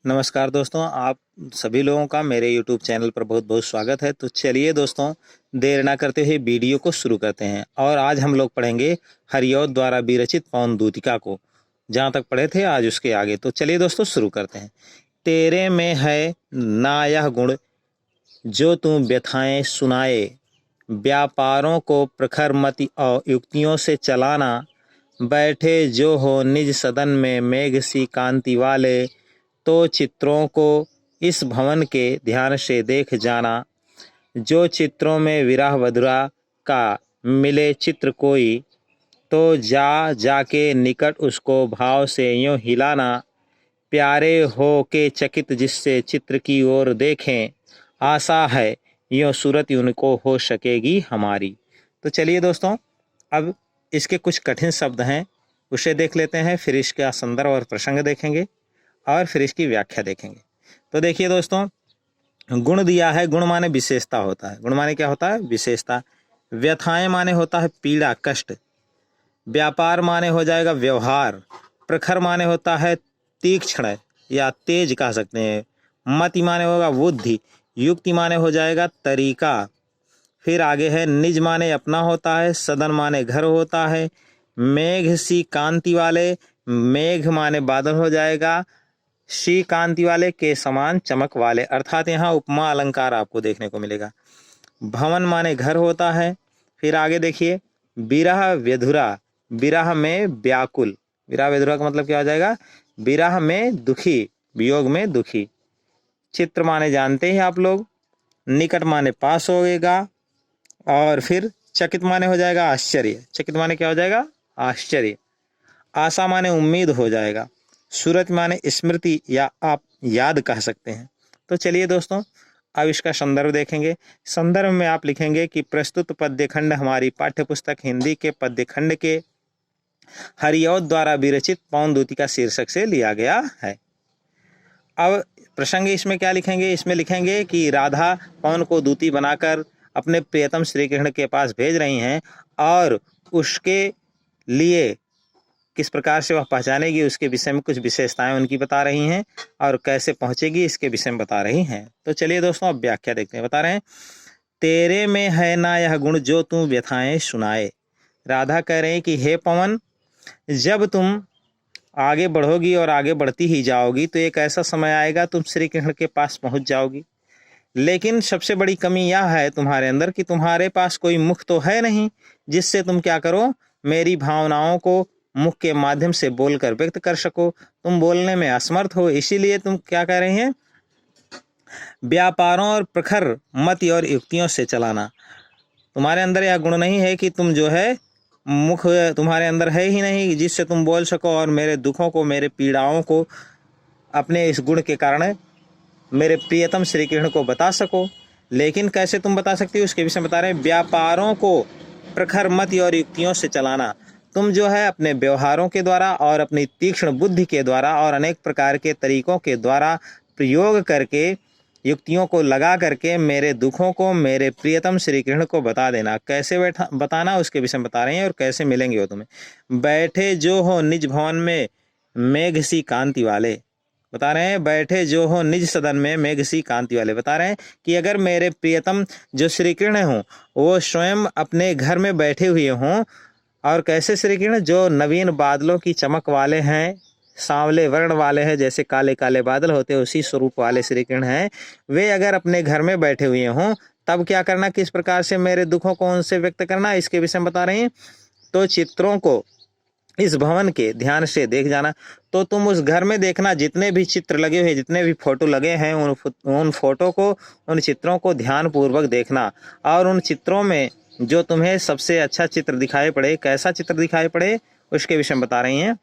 नमस्कार दोस्तों, आप सभी लोगों का मेरे YouTube चैनल पर बहुत बहुत स्वागत है। तो चलिए दोस्तों, देर ना करते हुए वीडियो को शुरू करते हैं। और आज हम लोग पढ़ेंगे हरिऔध द्वारा विरचित पवन दूतिका को। जहाँ तक पढ़े थे आज उसके आगे। तो चलिए दोस्तों शुरू करते हैं। तेरे में है ना यह गुण जो तू व्यथाएं सुनाए, व्यापारों को प्रखर मति और युक्तियों से चलाना, बैठे जो हो निज सदन में मेघ सी कांति वाले, तो चित्रों को इस भवन के ध्यान से देख जाना। जो चित्रों में विरह वधुरा का मिले चित्र कोई, तो जा जाके निकट उसको भाव से यूं हिलाना। प्यारे हो के चकित जिससे चित्र की ओर देखें, आशा है यूं सूरत उनको हो सकेगी हमारी। तो चलिए दोस्तों, अब इसके कुछ कठिन शब्द हैं, उसे देख लेते हैं। फिर इसका संदर्भ और प्रसंग देखेंगे और फिर इसकी व्याख्या देखेंगे। तो देखिए दोस्तों, गुण दिया है। गुण माने विशेषता होता है। गुण माने क्या होता है? विशेषता। व्यथाएं माने होता है पीड़ा, कष्ट। व्यापार माने हो जाएगा व्यवहार। प्रखर माने होता है तीक्ष्ण या तेज कह सकते हैं। मति माने होगा बुद्धि। युक्ति माने हो जाएगा तरीका। फिर आगे है निज माने अपना होता है। सदन माने घर होता है। मेघ सी कांति वाले, मेघ माने बादल हो जाएगा। शी कांति वाले, के समान चमक वाले, अर्थात यहाँ उपमा अलंकार आपको देखने को मिलेगा। भवन माने घर होता है। फिर आगे देखिए, विरह व्यधुरा, विरह में व्याकुल। विरह व्यधुरा का मतलब क्या हो जाएगा? विरह में दुखी, वियोग में दुखी। चित्र माने जानते हैं आप लोग। निकट माने पास होएगा। और फिर चकित माने हो जाएगा आश्चर्य। चकित माने क्या हो जाएगा? आश्चर्य। आशा माने उम्मीद हो जाएगा। सूरत माने स्मृति या आप याद कह सकते हैं। तो चलिए दोस्तों, अब इसका संदर्भ देखेंगे। संदर्भ में आप लिखेंगे कि प्रस्तुत पद्यखंड हमारी पाठ्यपुस्तक हिंदी के पद्यखंड के हरिऔध द्वारा विरचित पवन दूतिका शीर्षक से लिया गया है। अब प्रसंग इसमें क्या लिखेंगे? इसमें लिखेंगे कि राधा पवन को दूती बनाकर अपने प्रियतम श्री कृष्ण के पास भेज रही हैं और उसके लिए किस प्रकार से वह पहचानेगी उसके विषय में कुछ विशेषताएं उनकी बता रही हैं, और कैसे पहुंचेगी इसके विषय में बता रही हैं। तो चलिए दोस्तों, अब व्याख्या देखते हैं। बता रहे हैं, तेरे में है ना यह गुण जो तू व्यथाएं सुनाए। राधा कह रहे हैं कि हे पवन, जब तुम आगे बढ़ोगी और आगे बढ़ती ही जाओगी तो एक ऐसा समय आएगा तुम श्री कृष्ण के पास पहुंच जाओगी। लेकिन सबसे बड़ी कमी यह है तुम्हारे अंदर कि तुम्हारे पास कोई मुख तो है नहीं जिससे तुम क्या करो, मेरी भावनाओं को मुख के माध्यम से बोलकर व्यक्त कर सको। तुम बोलने में असमर्थ हो, इसीलिए तुम क्या कह रहे हैं? व्यापारों और प्रखर मति और युक्तियों से चलाना। तुम्हारे अंदर यह गुण नहीं है कि तुम जो है, मुख तुम्हारे अंदर है ही नहीं जिससे तुम बोल सको और मेरे दुखों को, मेरे पीड़ाओं को अपने इस गुण के कारण मेरे प्रियतम श्री कृष्ण को बता सको। लेकिन कैसे तुम बता सकती हो उसके विषय में बता रहे हैं। व्यापारों को प्रखर मति और युक्तियों से चलाना। तुम जो है अपने व्यवहारों के द्वारा और अपनी तीक्ष्ण बुद्धि के द्वारा और अनेक प्रकार के तरीकों के द्वारा प्रयोग करके, युक्तियों को लगा करके मेरे दुखों को मेरे प्रियतम श्री कृष्ण को बता देना। कैसे बताना उसके विषय में बता रहे हैं और कैसे मिलेंगे वो तुम्हें। बैठे जो हो निज भवन में मेघ सी कांति वाले, बता रहे हैं। बैठे जो हो निज सदन में मेघ सी कांति वाले, बता रहे हैं कि अगर मेरे प्रियतम जो श्री कृष्ण हों वो स्वयं अपने घर में बैठे हुए हों, और कैसे श्री कृष्ण? जो नवीन बादलों की चमक वाले हैं, सांवले वर्ण वाले हैं, जैसे काले काले बादल होते हैं उसी स्वरूप वाले श्री कृष्ण हैं। वे अगर अपने घर में बैठे हुए हों तब क्या करना, किस प्रकार से मेरे दुखों को उनसे व्यक्त करना, इसके विषय में बता रहे हैं। तो चित्रों को इस भवन के ध्यान से देख जाना। तो तुम उस घर में देखना, जितने भी चित्र लगे हुए, जितने भी फोटो लगे हैं, उन फोटो को, उन चित्रों को ध्यान पूर्वक देखना। और उन चित्रों में जो तुम्हें सबसे अच्छा चित्र दिखाई पड़े, कैसा चित्र दिखाई पड़े, उसके विषय में बता रही हैं।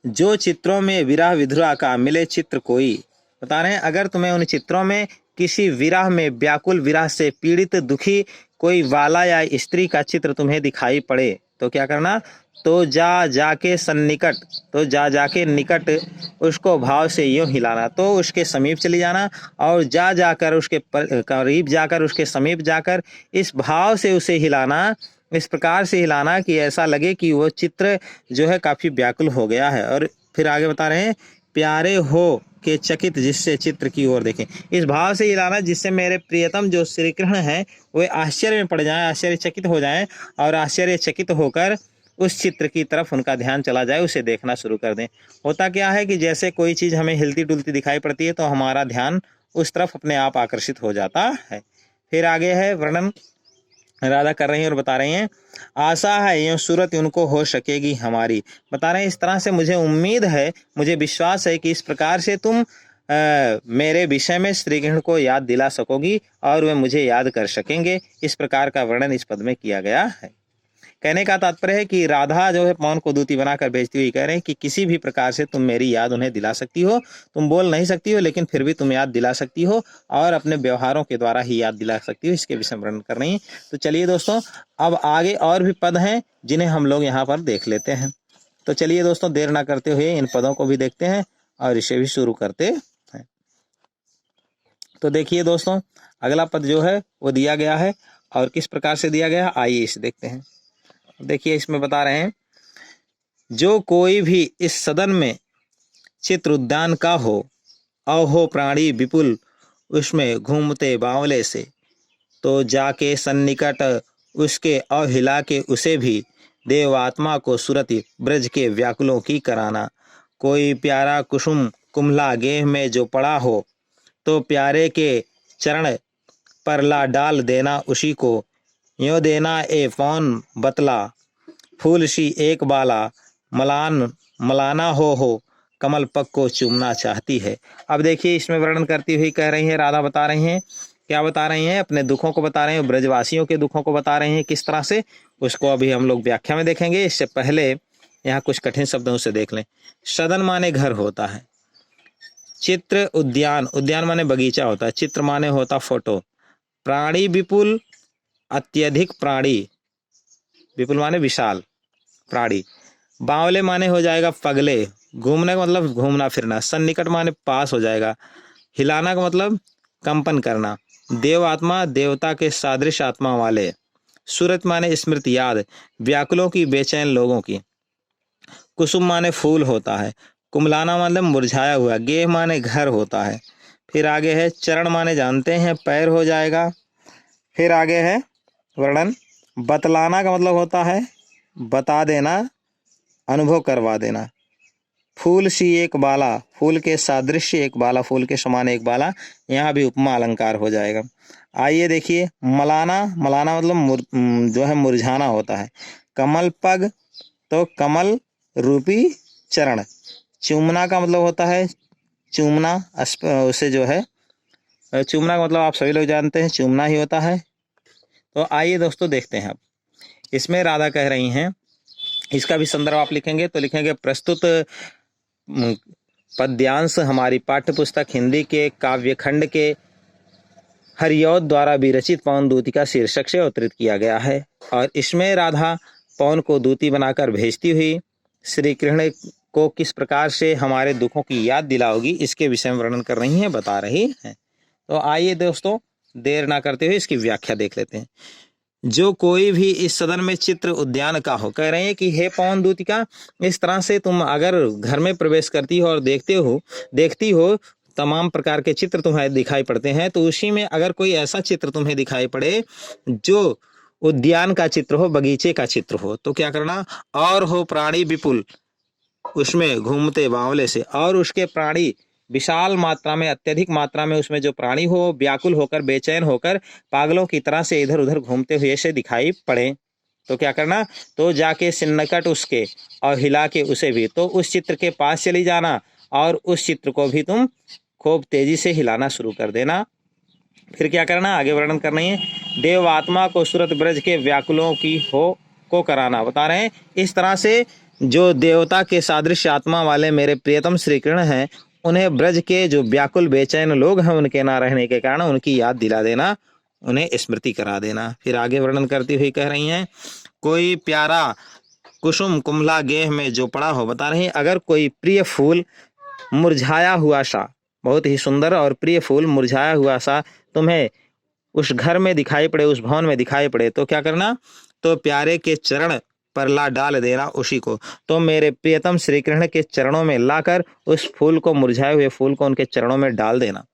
जो चित्रों में विरह विधुरा का मिले चित्र कोई, बता रहे हैं अगर तुम्हें उन चित्रों में किसी विरह में व्याकुल, विरह से पीड़ित दुखी कोई बाला या स्त्री का चित्र तुम्हें दिखाई पड़े तो क्या करना, तो जा जाके सन्निकट, तो जा जाके निकट उसको भाव से यूं हिलाना। तो उसके समीप चली जाना और जा जाकर उसके करीब जाकर, उसके समीप जाकर इस भाव से उसे हिलाना, इस प्रकार से हिलाना कि ऐसा लगे कि वो चित्र जो है काफ़ी व्याकुल हो गया है। और फिर आगे बता रहे हैं, प्यारे हो के चकित जिससे चित्र की ओर देखें। इस भाव से हिलाना जिससे मेरे प्रियतम जो श्री कृष्ण हैं वे आश्चर्य में पड़ जाएं, आश्चर्यचकित हो जाएं और आश्चर्यचकित होकर उस चित्र की तरफ उनका ध्यान चला जाए, उसे देखना शुरू कर दें। होता क्या है कि जैसे कोई चीज़ हमें हिलती डुलती दिखाई पड़ती है तो हमारा ध्यान उस तरफ अपने आप आकर्षित हो जाता है। फिर आगे है वर्णन राधा कर रही हैं और बता रही हैं, आशा है यूँ सूरत उनको हो सकेगी हमारी। बता रहे हैं इस तरह से मुझे उम्मीद है, मुझे विश्वास है कि इस प्रकार से तुम मेरे विषय में श्री कृष्ण को याद दिला सकोगी और वे मुझे याद कर सकेंगे। इस प्रकार का वर्णन इस पद में किया गया है। कहने का तात्पर्य है कि राधा जो है पवन को दूती बनाकर भेजती हुई कह रहे हैं कि किसी भी प्रकार से तुम मेरी याद उन्हें दिला सकती हो। तुम बोल नहीं सकती हो लेकिन फिर भी तुम याद दिला सकती हो और अपने व्यवहारों के द्वारा ही याद दिला सकती हो। इसके विषय में वर्णन कर रही हैं। तो चलिए दोस्तों, अब आगे और भी पद हैं जिन्हें हम लोग यहाँ पर देख लेते हैं। तो चलिए दोस्तों, देर ना करते हुए इन पदों को भी देखते हैं और इसे भी शुरू करते हैं। तो देखिए दोस्तों, अगला पद जो है वो दिया गया है और किस प्रकार से दिया गया है आइए इसे देखते हैं। देखिए इसमें बता रहे हैं, जो कोई भी इस सदन में चित्र उद्यान का हो, अहो प्राणी विपुल उसमें घूमते बावले से, तो जाके सन्निकट उसके अहिला के उसे भी, देवात्मा को सुरति ब्रज के व्याकुलों की कराना। कोई प्यारा कुसुम कुम्हला गेह में जो पड़ा हो, तो प्यारे के चरण परला डाल देना उसी को, यो देना ए पौन बतला, फूल सी एक बाला, मलाना हो कमल पग को चूमना चाहती है। अब देखिए इसमें वर्णन करती हुई कह रही हैं, राधा बता रही हैं, क्या बता रही हैं, अपने दुखों को बता रहे हैं, ब्रजवासियों के दुखों को बता रहे हैं। किस तरह से, उसको अभी हम लोग व्याख्या में देखेंगे। इससे पहले यहाँ कुछ कठिन शब्दों से देख लें। सदन माने घर होता है, चित्र उद्यान, उद्यान माने बगीचा होता है, चित्र माने होता फोटो, प्राणी विपुल अत्यधिक प्राणी, विपुल माने विशाल प्राणी, बावले माने हो जाएगा पगले, घूमने का मतलब घूमना फिरना, सन्निकट माने पास हो जाएगा, हिलाना का मतलब कंपन करना, देव आत्मा देवता के सादृश आत्मा वाले, सूरत माने स्मृति याद, व्याकुलों की बेचैन लोगों की, कुसुम माने फूल होता है, कुमलाना मतलब मुरझाया हुआ, गेह माने घर होता है। फिर आगे है चरण माने जानते हैं पैर हो जाएगा। फिर आगे है वर्णन, बतलाना का मतलब होता है बता देना, अनुभव करवा देना, फूल सी एक बाला, फूल के सादृश्य एक बाला, फूल के समान एक बाला, यहाँ भी उपमा अलंकार हो जाएगा। आइए देखिए, मलाना, मलाना मतलब जो है मुरझाना होता है, कमल पग तो कमल रूपी चरण, चूमना का मतलब होता है चूमना, उसे जो है चूमना का मतलब आप सभी लोग जानते हैं चूमना ही होता है। तो आइए दोस्तों देखते हैं। अब इसमें राधा कह रही हैं, इसका भी संदर्भ आप लिखेंगे तो लिखेंगे, प्रस्तुत पद्यांश हमारी पाठ्य पुस्तक हिंदी के काव्यखंड के हरिऔध द्वारा विरचित पवन दूती का शीर्षक से अवतरित किया गया है और इसमें राधा पवन को दूती बनाकर भेजती हुई श्री कृष्ण को किस प्रकार से हमारे दुखों की याद दिलाओगी इसके विषय में वर्णन कर रही हैं, बता रही हैं। तो आइए दोस्तों, देर ना करते हुए इसकी व्याख्या देख लेते हैं। जो कोई भी इस सदन में चित्र उद्यान का हो, कह रहे हैं कि हे पवन दूतिका, इस तरह से तुम अगर घर में प्रवेश करती हो और देखती हो तमाम प्रकार के चित्र तुम्हें दिखाई पड़ते हैं, तो उसी में अगर कोई ऐसा चित्र तुम्हें दिखाई पड़े जो उद्यान का चित्र हो, बगीचे का चित्र हो, तो क्या करना, और हो प्राणी विपुल उसमें घूमते बावले से, और उसके प्राणी विशाल मात्रा में, अत्यधिक मात्रा में उसमें जो प्राणी हो व्याकुल होकर बेचैन होकर पागलों की तरह से इधर उधर घूमते हुए से दिखाई पड़े, तो क्या करना, तो जाके सिन्नकट उसके और हिला के उसे भी, तो उस चित्र के पास चली जाना और उस चित्र को भी तुम खूब तेजी से हिलाना शुरू कर देना। फिर क्या करना, आगे वर्णन करना है, देव आत्मा को सूरत ब्रज के व्याकुलों की को कराना। बता रहे हैं इस तरह से जो देवता के सादृश्य आत्मा वाले मेरे प्रियतम श्री कृष्ण हैं, उन्हें ब्रज के जो व्याकुल बेचैन लोग हैं उनके ना रहने के कारण उनकी याद दिला देना, उन्हें स्मृति करा देना। फिर आगे वर्णन करती हुई कह रही हैं, कोई प्यारा कुसुम कुम्हला गेह में जो पड़ा हो। बता रही हैं अगर कोई प्रिय फूल मुरझाया हुआ सा, बहुत ही सुंदर और प्रिय फूल मुरझाया हुआ सा तुम्हें उस घर में दिखाई पड़े, उस भवन में दिखाई पड़े, तो क्या करना, तो प्यारे के चरण परला डाल देना उसी को। तो मेरे प्रियतम श्री कृष्ण के चरणों में लाकर उस फूल को, मुरझाए हुए फूल को उनके चरणों में डाल देना।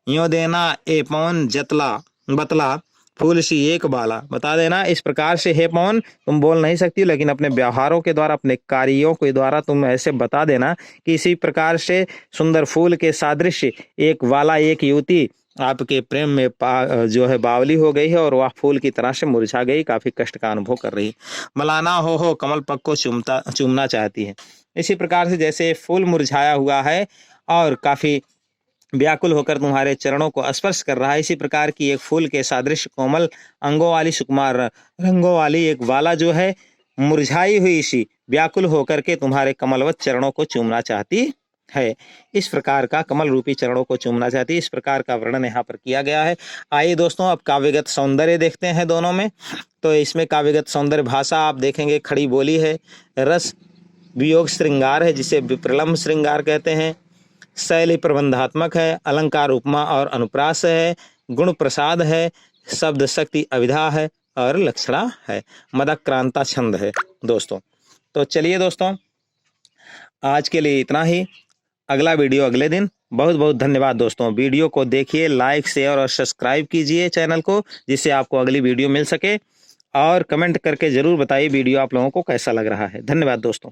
यूं देना ए पवन जतला बतला फूल सी एक बाला, बता देना इस प्रकार से, हे पवन तुम बोल नहीं सकती लेकिन अपने व्यवहारों के द्वारा, अपने कार्यों के द्वारा तुम ऐसे बता देना कि इसी प्रकार से सुंदर फूल के सादृश्य एक वाला, एक युवती आपके प्रेम में जो है बावली हो गई है और वह फूल की तरह से मुरझा गई, काफी कष्ट का अनुभव कर रही, मलाना हो कमल पग को चूमना चाहती है। इसी प्रकार से जैसे फूल मुरझाया हुआ है और काफी व्याकुल होकर तुम्हारे चरणों को स्पर्श कर रहा है, इसी प्रकार की एक फूल के सादृश्य कोमल अंगों वाली, सुकुमार रंगों वाली एक वाला जो है मुरझाई हुई सी व्याकुल होकर के तुम्हारे कमलवत चरणों को चूमना चाहती है। इस प्रकार का कमल रूपी चरणों को चूमना चाहती है, इस प्रकार का वर्णन यहाँ पर किया गया है। आइए दोस्तों अब काव्यगत सौंदर्य देखते हैं दोनों में। तो इसमें काव्यगत सौंदर्य भाषा आप देखेंगे, खड़ी बोली है, रस वियोग श्रृंगार है जिसे विप्रलम्ब श्रृंगार कहते हैं, शैली प्रबंधात्मक है, अलंकार उपमा और अनुप्रास है, गुण प्रसाद है, शब्द शक्ति अविधा है और लक्षणा है, मदक्रांता छंद है दोस्तों। तो चलिए दोस्तों आज के लिए इतना ही, अगला वीडियो अगले दिन। बहुत बहुत धन्यवाद दोस्तों। वीडियो को देखिए, लाइक शेयर और सब्सक्राइब कीजिए चैनल को, जिससे आपको अगली वीडियो मिल सके, और कमेंट करके जरूर बताइए वीडियो आप लोगों को कैसा लग रहा है। धन्यवाद दोस्तों।